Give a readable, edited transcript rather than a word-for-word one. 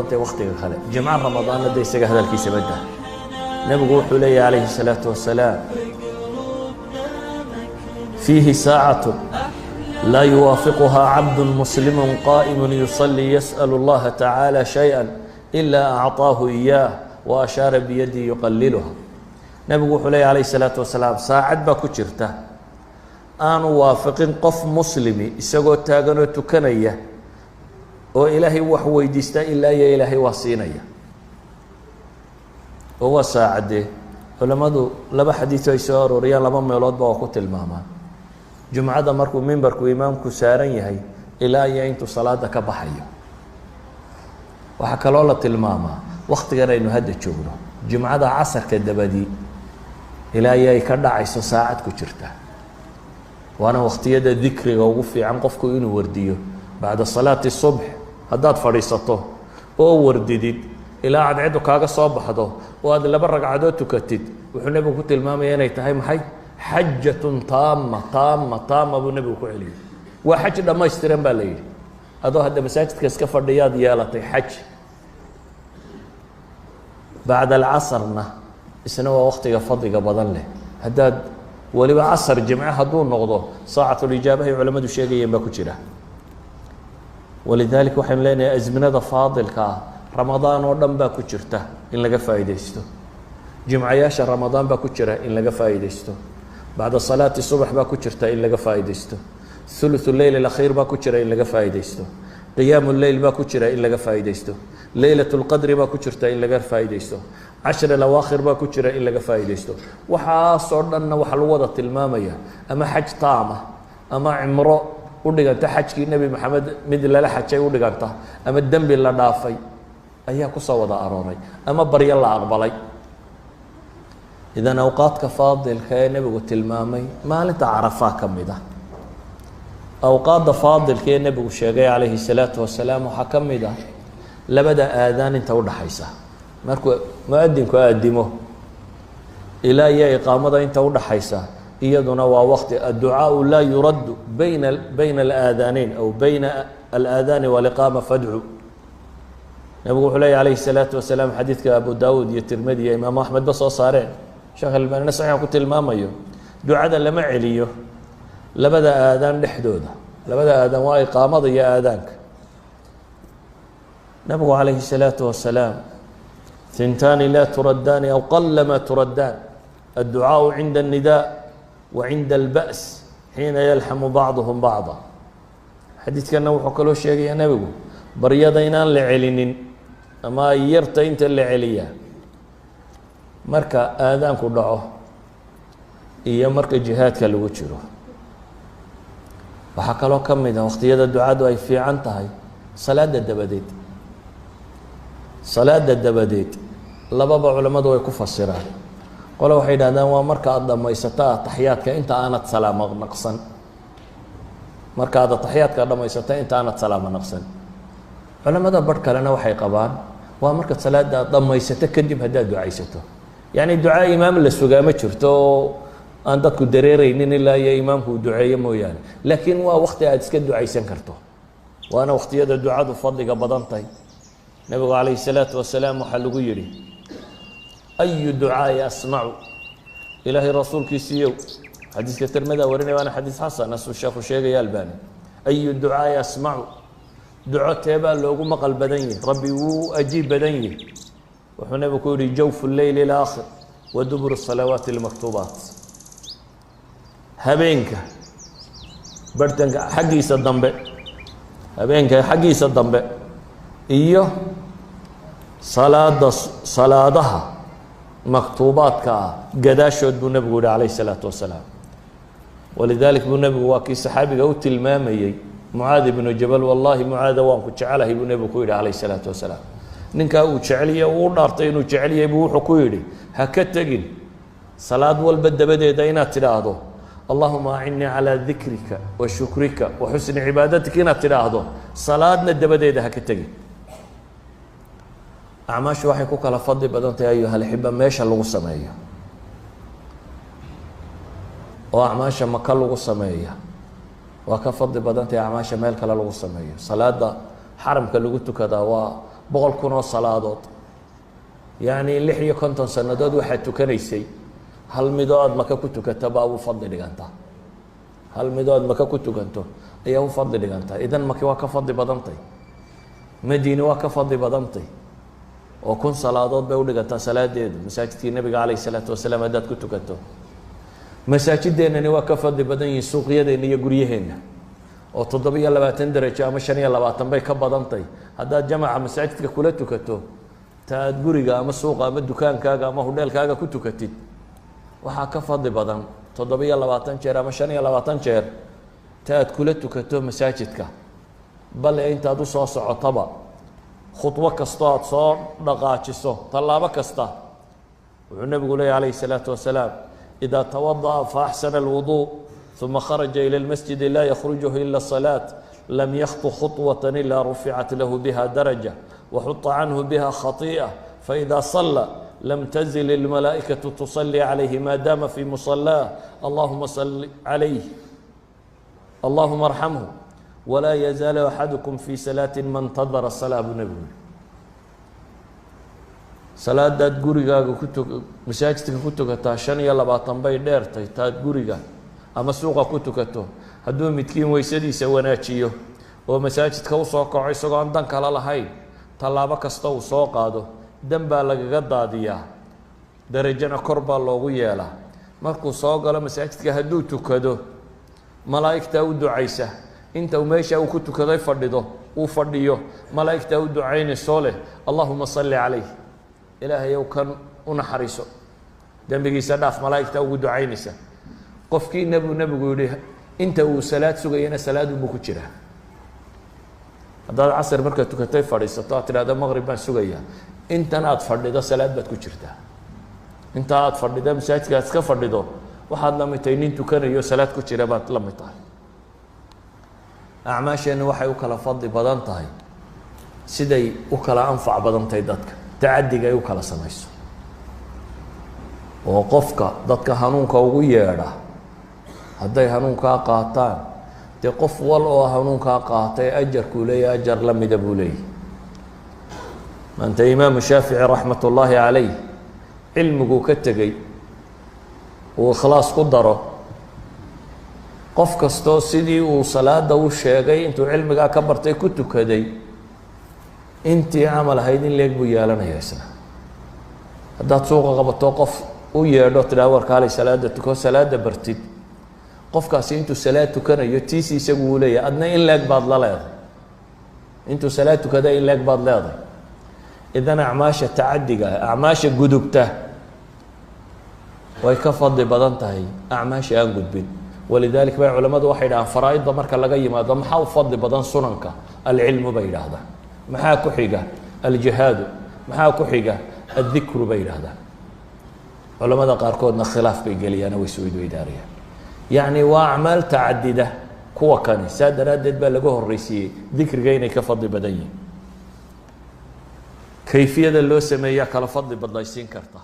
تي وقتك خلق جمع رمضان لدي سجى هذا الكيس بدأ نبي حلي عليه الصلاة والسلام فيه ساعة لا يوافقها عبد مسلم قائم يصلي يسأل الله تعالى شيئا إلا أعطاه إياه وأشار بيده يقللها نبي حلي عليه الصلاة والسلام ساعد بكتشرته أنا وافق قف مسلمي إسقو تاجنو تكنيه وإلهي وحوي ديستا إلا يا إلهي وصينيا هو ساعده علماء لبا حديث يسار وريال لبا ميلود بوقت الماما جمعة مركو منبركو إمامكو سارن يهي إلا يا إنتو صلاة كبحيو وحكى لولا الماما وقت غير إنه هدى شغله جمعة عصر كدبدي إلا يا يكرد عيسو ساعد كشرته وأنا وقت يد ذكري ووفي عن قفكو إنه ورديو بعد صلاة الصبح هداد فريسته أو وردديد إلى عاد عدو كاغا صوب حدو وهذا اللي برق عدو تكتد وحنا بنقول الماما يا نيت هاي محي حجة طامة أبو النبي وكعلي وحج لما يشترين بالليل هذا مساجد كسكفر رياض يالتي حج بعد العصرنا السنة وقت فضي بدن له هداد ولي عصر الجمعة هدون نقضه ساعة الإجابة علماء الشيء ينبكو جرا ولذلك وحين لنا أزمنة فاضل كا رمضان ودم باكو جرته إن لقى فايدة جمعة ياشا رمضان باكو جرا إن لقى فايدة بعد صلاة الصبح باكو جرته إن لقى فايدة ثلث الليل الأخير باكو جرا إن لقى فايدة قيام الليل باكو جرا إن لقى فايدة ليلة القدر باكو جرته إن لقى فايدة 10 الأواخر باكو جرا إن لقى فايدة وحا صورنا وحلوضة المامية أما حج طامة أما عمره ودغانتا حجكي نبي محمد مد لا حجay u dhiganta ama dambi la dhaafay ayaa ku soo wada arooray ama bariya la aqbalay idan awqaadka faadilka ee nabigu tilmaamay maalinta Arafa kamida awqaadda faadilka ee nabigu sheegay alayhi salatu wasalaam waxa kamida labada aadaan inta u dhaxaysa markuu muadinku aadimo ilaa ya iqaamada inta u dhaxaysa إيادنا ووقت الدعاء لا يرد بين الآذانين أو بين الآذان والإقامة فادعوا نبي عليه الصلاة والسلام حديث أبو داود الترمذي إمام أحمد بس صارين شغل ما نسمع قلت الماما يو دعاء لما عليه لبدا آذان لحدوده لبدا آذان وإقامة ضي آذانك نبي عليه الصلاة والسلام ثنتان لا تردان أو قلما تردان الدعاء عند النداء وعند البأس حين يلحم بعضهم بعضا حديث كان وحو كلو شيغي يا نبي بريادينان لعلنين اما يرتا انت لعليا marka aadaanku dhaco iyo marka jihaadka lagu jiro waxa kale oo kamid ah waqtiyada ducadu ay fiican tahay salaada dabadeed lababa culimadu way ku fasiraan qolo waxay yiraahdaan waa marka aad dhamaysataa taxiyaadka inta aanad salaamo naqsan marka aad taxiyaadka dhamaysataa inta aanad salaamo naqsan culimada bar kalena waxay qabaan waa marka salaada dhamaysato kadib hadaa ducaysato يعني دعاء إمام للسجى ما شرته أن تذكر دريرين إلا يا إمام هو دعاء مويان لكن وقت أتسكت دعاء سنكرته وأنا وقت هذا الدعاء بفضل قبضنتي النبي عليه الصلاة والسلام وحلو يري أي دعاء أسمع إلهي الرسول كيسيو حديث كتير مدى وريني وأنا حديث حسن نفس الشيخ الشيخ يالباني أي دعاء أسمع دعاء تبا لو مقل بدني ربي وأجيب بدني وحنا بقول جوف الليل الآخر ودبر الصلوات المكتوبات هبينك برتنك حقي صدام هبينك حقي صدام إيوه صلاتها مكتوبات قداشود بنبي عليه الصلاة والسلام ولذلك بنبي واكي صحابي قوت المامي معاذ بن جبل والله معاذ وانك جعله بنبي عليه الصلاة والسلام ninka uu jeceliyo uu dhaartay inuu jeceliyo wuxuu ku yiri ha ka tagin salaad walba dabadeeda inaad tiraahdo Allahumma a'inni ala dhikrika wa shukrika wa husni ibadatika inaad tiraahdo salaadna dabadeeda ha ka tagin acmaash waxay ku kala fadli badan tahay ayuha alhibba meesha lagu sameeyo oo acmaasha maka lagu sameeyo waa ka fadli badan tahay acmaasha meel kale lagu sameeyo salaada حرم كلغو تكدا boqol kun oo salaadood yacni 56 sannadood waxaad tukanaysay hal midoo aad maka ku tukato baa u fadli dhigantaa hal midoo aad maka ku tukanto ayaa u fadli dhigantaa idan maki waa ka fadli badantay madiine waa ka fadli badantay oo 1000 salaadood bay u dhigantaa salaadeedu masaajidkii nabiga calayhi salaatu wasalaam haddaad ku tukato masaajideennani waa ka fadli badan yihiin suuqyadeenna iyo guryaheenna oo 27 darajo ama 25 bay ka badantay haddaad jamaca masaajidka kula tukato ta aad guriga ama suuqa ama dukaankaaga ama hodheelkaaga ku tukatid waxaa ka fadli badan 27 jeer ama 25 jeer ta aad kula tukato masaajidka bale intaad u soo socotaba khudwo kastoo aad soo dhaqaajiso tallaabo kasta wuxuu nabigu leeyahy calayhi salaatu wasalaam إذا توضأ فأحسن الوضوء ثم خرج إلى المسجد لا يخرجه إلا الصلاة لم يخط خطوة إلا رفعت له بها درجة وحط عنه بها خطيئة فإذا صلى لم تزل الملائكة تصلي عليه ما دام في مصلاه اللهم صل عليه اللهم ارحمه ولا يزال أحدكم في صلاة ما انتظر الصلاة بنبي salaadaad gurigaaga masaajidka ku tukataa 25 bay dheertay taad guriga ama suuqa ku tukato hadduu midkiin weysadiisa wanaajiyo oo masaajidka u soo kaco isagoo aan dan kala lahayn tallaabo kasta uu soo qaado dan baa lagaga daadiyaa darajana kor baa loogu yeelaa markuu soo galo masaajidka hadduu tukado malaa'igta u ducaysa inta uu meesha uu ku tukaday fadhiyo malaa'igta u ducaynayso leh allahumma salli calayh ilaahay ou kan u naxariiso dembigiisa dhaaf malaa'igta ugu ducaynaysa qofkii nebigu yidhi inta uu salaad sugayana salaad unbuu ku jiraa haddaad casr markaad tukatay fadhiisato aad tidhahda maqrib baan sugayaa intan aad fadhido salaad baad ku jirtaa inta aad fadhido masaajidka aad iska fadhido waxaad la mid tahay nin tukanayo salaad ku jira baad la mid tahay acmaasheenna waxay u kala fadli badan tahay siday u kala anfac badan tahay dadka tacadiga ay u kala samayso oo qofka dadka hanuunka ugu yeedha hadday hanuunkaa qaataan dee qof wal oo hanuunkaa qaatay ajarkuu leeyahy ajar la mida buu leeyahy maanta imaamu shaafici raxmat ullaahi calayh cilmiguu ka tegey uu ikhlaas ku daro qof kastoo sidii uu salaada u sheegay intuu cilmigaa ka bartay ku tukaday intii camal ahayd in leeg buu yeelanaya isna haddaad suuqa qabato qof u yeedho tidhaha warkaalay salaada tuko salaada bartid qofkaasi intuu salaad tukanayo tiisi isagu uu leeyahay adna in leeg baad la leedahay intuu salaad tukada in leeg baad leedahay idan acmaasha tacadiga acmaasha gudubta way ka fadli badan tahay acmaasha aan gudbin walidalik bay culamadu waxay dhahaan faraa'idda marka laga yimaado maxaa u fadli badan sunanka alcilmu bay yidhaahdaan maxaa ku xiga aljihaadu maxaa ku xiga addikru bay yidhaahdaan culamada qaarkoodna khilaaf bay geliyaan way isweydaarayaan yacni waa acmaal tacadida kuwa kani saa daraaddeed baa laga horreysiiyey dikriga inay ka fadli badan yihiin kayfiyada loo sameeyaa kala fadli badnaysiin karta